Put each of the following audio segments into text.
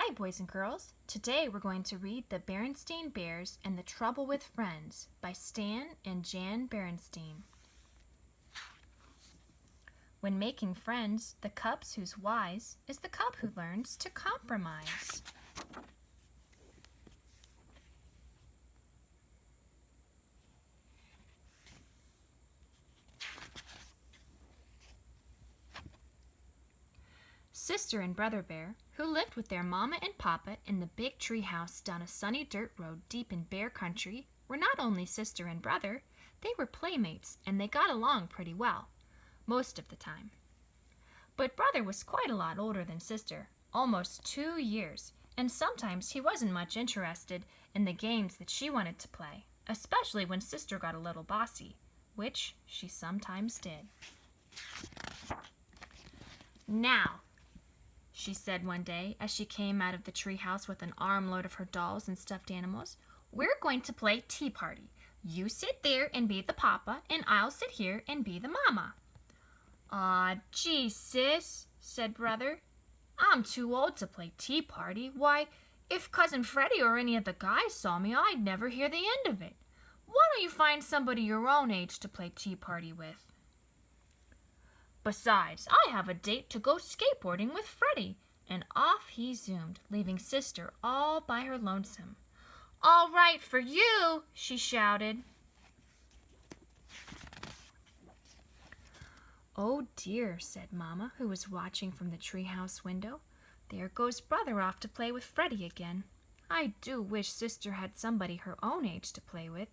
Hi, boys and girls. Today we're going to read The Berenstein Bears and the Trouble with Friends by Stan and Jan Berenstein. When making friends, the cubs who's wise is the cub who learns to compromise. Sister and Brother Bear, who lived with their mama and papa in the big tree house down a sunny dirt road deep in bear country, were not only sister and brother, they were playmates and they got along pretty well, most of the time. But Brother was quite a lot older than Sister, almost 2 years, and sometimes he wasn't much interested in the games that she wanted to play, especially when Sister got a little bossy, which she sometimes did. "Now," she said one day as she came out of the treehouse with an armload of her dolls and stuffed animals, "we're going to play tea party. You sit there and be the papa, and I'll sit here and be the mama." "Aw, gee, sis," said Brother. "I'm too old to play tea party. Why, if Cousin Freddie or any of the guys saw me, I'd never hear the end of it. Why don't you find somebody your own age to play tea party with? Besides, I have a date to go skateboarding with Freddie." And off he zoomed, leaving Sister all by her lonesome. "All right for you," she shouted. "Oh dear," said Mama, who was watching from the treehouse window. "There goes Brother off to play with Freddie again. I do wish Sister had somebody her own age to play with."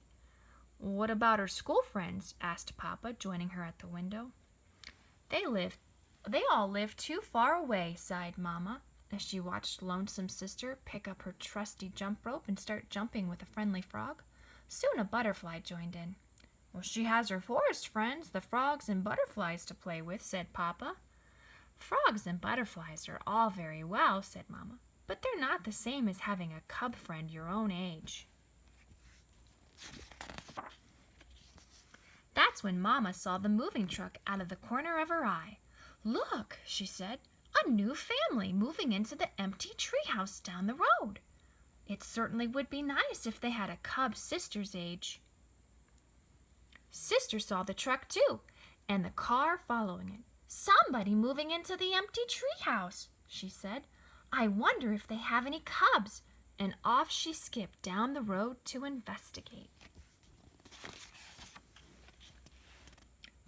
"What about her school friends?" asked Papa, joining her at the window. They all live too far away," sighed Mama, as she watched lonesome Sister pick up her trusty jump rope and start jumping with a friendly frog. Soon a butterfly joined in. "Well, she has her forest friends, the frogs and butterflies, to play with," said Papa. "Frogs and butterflies are all very well," said Mama, "but they're not the same as having a cub friend your own age." That's when Mama saw the moving truck out of the corner of her eye. "Look," she said, "a new family moving into the empty treehouse down the road. It certainly would be nice if they had a cub Sister's age." Sister saw the truck too, and the car following it. "Somebody moving into the empty treehouse," she said. "I wonder if they have any cubs." And off she skipped down the road to investigate.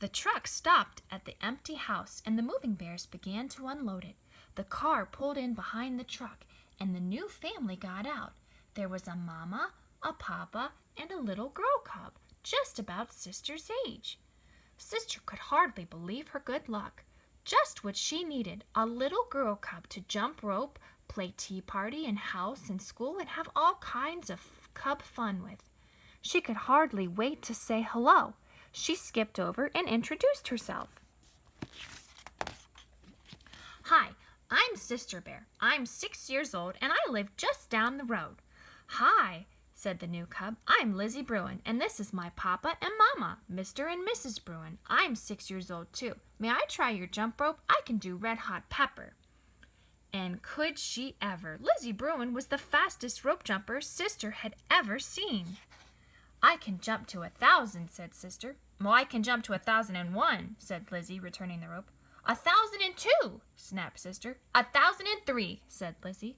The truck stopped at the empty house, and the moving bears began to unload it. The car pulled in behind the truck, and the new family got out. There was a mama, a papa, and a little girl cub, just about Sister's age. Sister could hardly believe her good luck. Just what she needed, a little girl cub to jump rope, play tea party and house and school, and have all kinds of cub fun with. She could hardly wait to say hello. She skipped over and introduced herself. "Hi, I'm Sister Bear. I'm 6 years old, and I live just down the road." "Hi," said the new cub. "I'm Lizzie Bruin, and this is my papa and mama, Mr. and Mrs. Bruin. I'm 6 years old, too. May I try your jump rope? I can do red hot pepper." And could she ever? Lizzie Bruin was the fastest rope jumper Sister had ever seen. "I can jump to 1,000, said Sister. "Well, I can jump to 1,001, said Lizzie, returning the rope. 1,002, snapped Sister. 1,003, said Lizzie.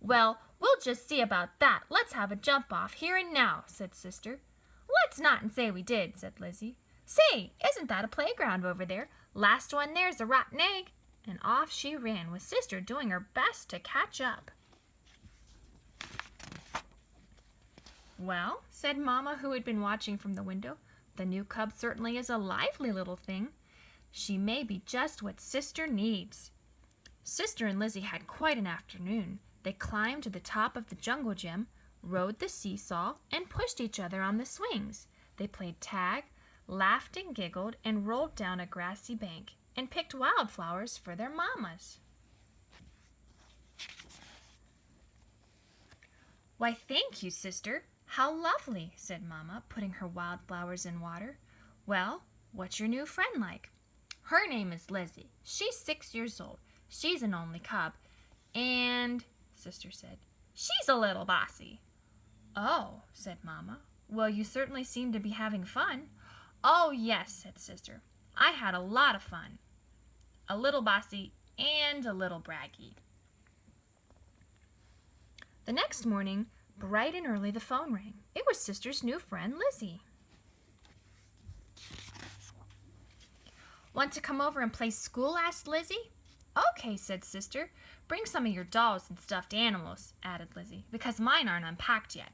"Well, we'll just see about that. Let's have a jump off here and now," said Sister. "Let's not and say we did," said Lizzie. "Say, isn't that a playground over there? Last one there's a rotten egg." And off she ran, with Sister doing her best to catch up. "Well," said Mama, who had been watching from the window, "the new cub certainly is a lively little thing. She may be just what Sister needs." Sister and Lizzie had quite an afternoon. They climbed to the top of the jungle gym, rode the seesaw, and pushed each other on the swings. They played tag, laughed and giggled, and rolled down a grassy bank, and picked wildflowers for their mamas. "Why, thank you, Sister. How lovely," said Mama, putting her wildflowers in water. "Well, what's your new friend like?" "Her name is Lizzie. She's 6 years old. She's an only cub. And," sister said. "She's a little bossy." "Oh," said Mama. "Well, you certainly seem to be having fun." "Oh, yes," said Sister. "I had a lot of fun. A little bossy and a little braggy." The next morning, bright and early, the phone rang. It was Sister's new friend, Lizzie. "Want to come over and play school?" asked Lizzie. "Okay," said Sister. "Bring some of your dolls and stuffed animals," added Lizzie, "because mine aren't unpacked yet."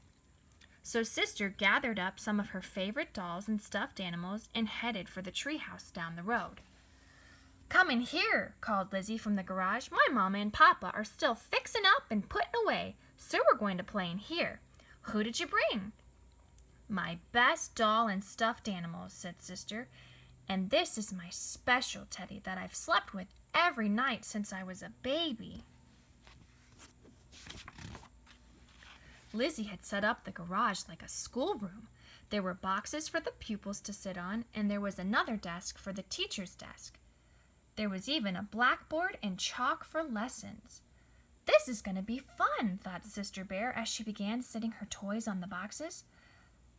So Sister gathered up some of her favorite dolls and stuffed animals and headed for the treehouse down the road. "Come in here," called Lizzie from the garage. "My Mama and Papa are still fixing up and putting away, so we're going to play in here. Who did you bring?" "My best doll and stuffed animals," said Sister. "And this is my special teddy that I've slept with every night since I was a baby." Lizzie had set up the garage like a schoolroom. There were boxes for the pupils to sit on, and there was another desk for the teacher's desk. There was even a blackboard and chalk for lessons. "This is going to be fun," thought Sister Bear as she began sitting her toys on the boxes.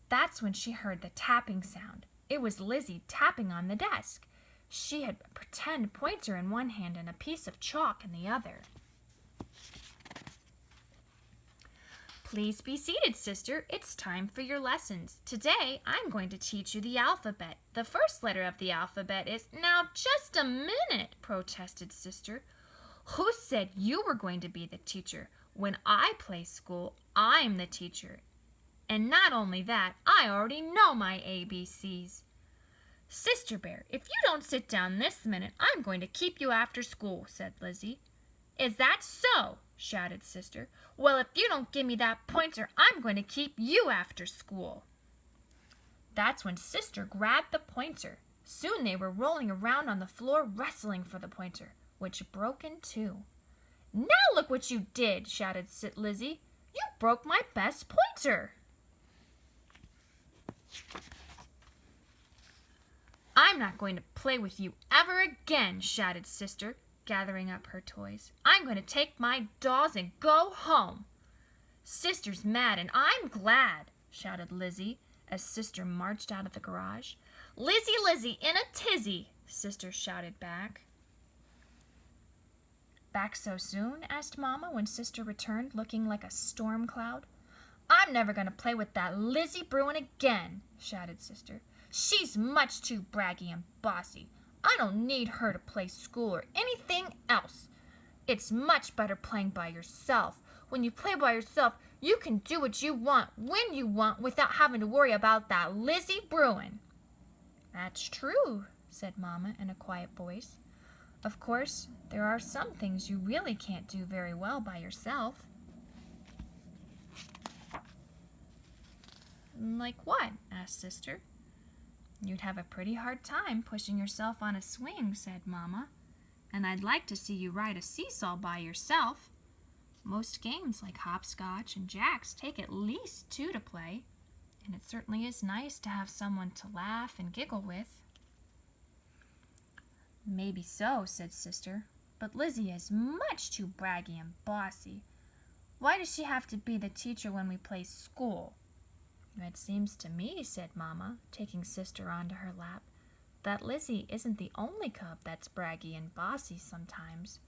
That's when she heard the tapping sound. It was Lizzie tapping on the desk. She had a pretend pointer in one hand and a piece of chalk in the other. "Please be seated, Sister. It's time for your lessons. Today, I'm going to teach you the alphabet. The first letter of the alphabet is—" "Now, just a minute," protested Sister. "Who said you were going to be the teacher? When I play school, I'm the teacher. And not only that, I already know my ABCs. "Sister Bear, if you don't sit down this minute, I'm going to keep you after school," said Lizzie. "Is that so?" shouted Sister. "Well, if you don't give me that pointer, I'm going to keep you after school." That's when Sister grabbed the pointer. Soon they were rolling around on the floor, wrestling for the pointer, which broke in two. "Now look what you did," shouted Lizzie. "You broke my best pointer." "I'm not going to play with you ever again," shouted Sister, gathering up her toys. "I'm going to take my dolls and go home." "Sister's mad and I'm glad," shouted Lizzie as Sister marched out of the garage. "Lizzie, Lizzie, in a tizzy," Sister shouted back. "Back so soon?" asked Mama when Sister returned looking like a storm cloud. "I'm never going to play with that Lizzie Bruin again," shouted Sister. "She's much too braggy and bossy. I don't need her to play school or anything else. It's much better playing by yourself. When you play by yourself, you can do what you want, when you want, without having to worry about that Lizzie Bruin." "That's true," said Mama in a quiet voice. "Of course, there are some things you really can't do very well by yourself." "Like what?" asked Sister. "You'd have a pretty hard time pushing yourself on a swing," said Mama. "And I'd like to see you ride a seesaw by yourself. Most games like hopscotch and jacks take at least two to play, and it certainly is nice to have someone to laugh and giggle with." "Maybe so," said Sister, "but Lizzie is much too braggy and bossy. Why does she have to be the teacher when we play school?" "It seems to me," said Mama, taking Sister onto her lap, "that Lizzie isn't the only cub that's braggy and bossy sometimes.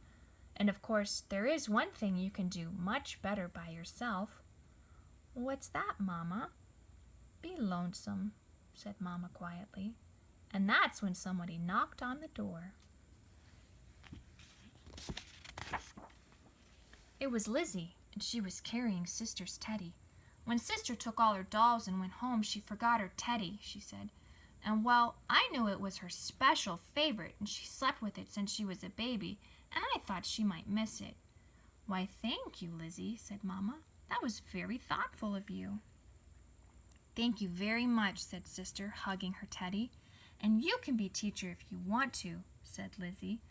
And of course, there is one thing you can do much better by yourself." "What's that, Mama?" "Be lonesome," said Mama quietly. And that's when somebody knocked on the door. It was Lizzie, and she was carrying Sister's teddy. "When Sister took all her dolls and went home, she forgot her teddy," she said. "And well, I knew it was her special favorite, and she slept with it since she was a baby, and I thought she might miss it." "Why, thank you, Lizzie," said Mama. "That was very thoughtful of you." "Thank you very much," said Sister, hugging her teddy. "And you can be teacher if you want to," said Lizzie.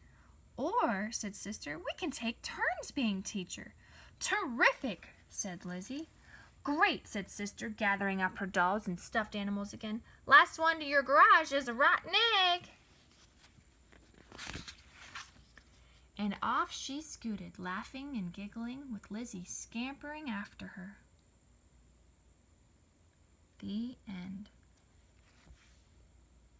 "Or," said Sister, "we can take turns being teacher." "Terrific," said Lizzie. "Great," said Sister, gathering up her dolls and stuffed animals again. "Last one to your garage is a rotten egg." And off she scooted, laughing and giggling, with Lizzie scampering after her.